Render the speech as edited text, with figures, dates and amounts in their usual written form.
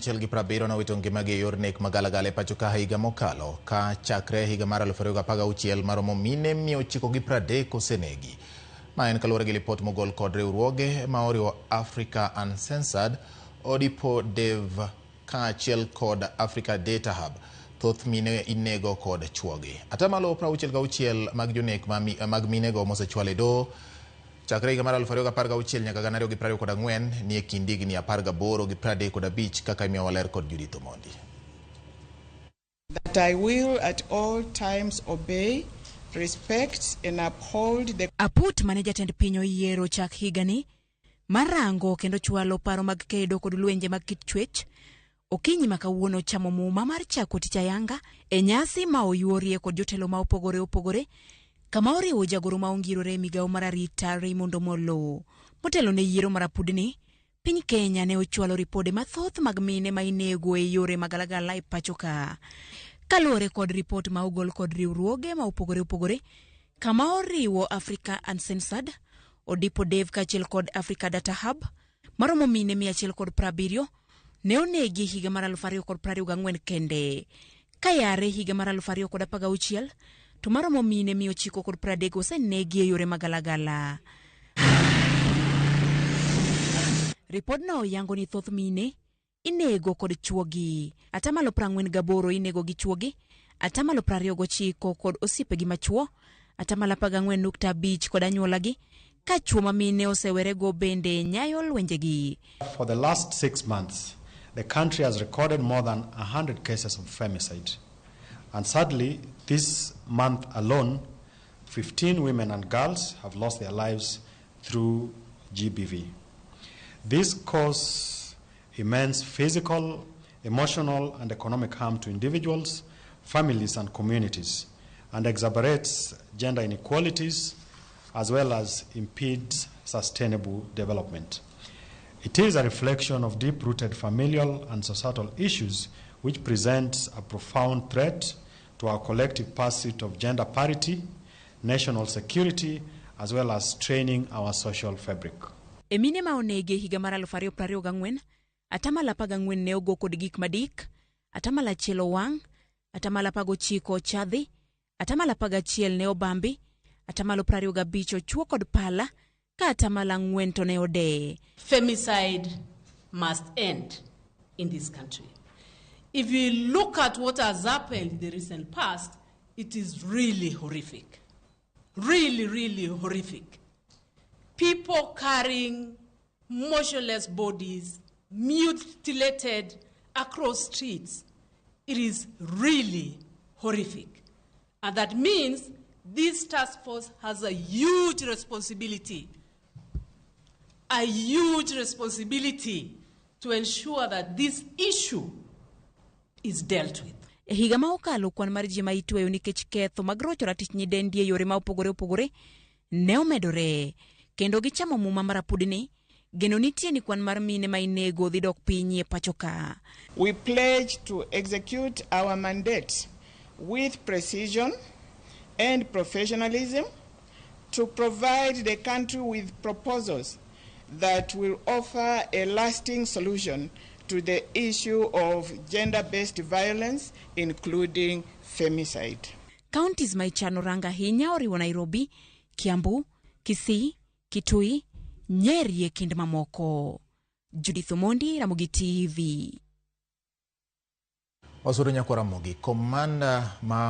achiel gi 70 nowito ngimagi e yor nek magalagala e pacho ka higa mokalo ka chakre higa mar 2016 maromo mine 930 osenegi. Ma en kaluwore gi lipot mogol kod riwruoge ma oriwo Africa Uncensored, Odipo Dev ka achiel kod Africa Data Hub. Thoth mine inego kod chuogi. Atamalo 66 mag jonek mag minego mosechwal e doho chakre higa mar 2016 nyaka 2024 ni e kind higni 18 gi 35 kaka imiyo waler kod Judith Omondi. That I will at all times obey, respect and uphold the aput mane jatend piny oyiero chak higani marango kendo chwalo paro mag kedo kod lwenje mag kit chwech. Okinyi makawuono chamo muma mar chako tich ayanga e nyasi ma oyuorie kod jotelo ma opogore kama oriwo jagoro ma ongirore migawo mar arita Raymond Omolo. Motelo ne yiero mar apudni, piny Kenya ne ochwalo ripode mathoth mag mine ma inego e yore magalagala e pacho ka. Kaluwore kod ripot ma ogol kod riwruoge ma opogore kama oriwo Africa Uncensored, Odipo Dev kaachiel kod Africa Data Hub, maromo mine 170 ne onegi higa mar 2024 kende. Kayare higa mar 2016 to maromo mine 930 osenegi e yore magalagala. Ripodno yango ni thoth mine inego kod chuogi. Atamalo 48 inego gi chuogi, atamalo 29 kod osiepegi machuo, atamalo 14.5 kod anyuolagi, ka chuo ma mine osewerego bende nyayo lwenjegi. For the last 6 months, the country has recorded more than 100 cases of femicide. And sadly, this month alone, 15 women and girls have lost their lives through GBV. This causes immense physical, emotional, and economic harm to individuals, families, and communities, and exacerbates gender inequalities, as well as impedes sustainable development. It is a reflection of deep-rooted familial and societal issues which presents a profound threat to our collective pursuit of gender parity, national security, as well as straining our social fabric. Emine ma onege higa mar 2024, atamalo 14 ne ogo kod gik madik, atamalo 1 owang', atamalo 19 chadhi, atamalo 11 ne obambi, atamalo 25 ochuo kod pala, ka atamalo 4 to ne ode. Femicide must end in this country. If you look at what has happened in the recent past, it is really horrific. Really horrific. People carrying motionless bodies, mutilated across streets. It is really horrific. And that means this task force has a huge responsibility. A huge responsibility to ensure that this issue is dealt with. Higa ma okalo kwan mar ji ma itweyo nikech ketho mag rocho ratich nyidendi e yore ma opogore ne omedore, kendo gichamo muma mar apudni geno nitie ni kwan mar mine ma inego dhi dok piny e pacho ka. We pledge to execute our mandate with precision and professionalism to provide the country with proposals that will offer a lasting solution to the issue of gender-based violence, including femicide. Counties ma ichano ranga hinya oriwo Nairobi, Kiambu, Kisii, Kitui, Nyeri e kind mamoko. Judith Omondi, Ramogi TV. Wasuru nyako Ramogi, komanda ma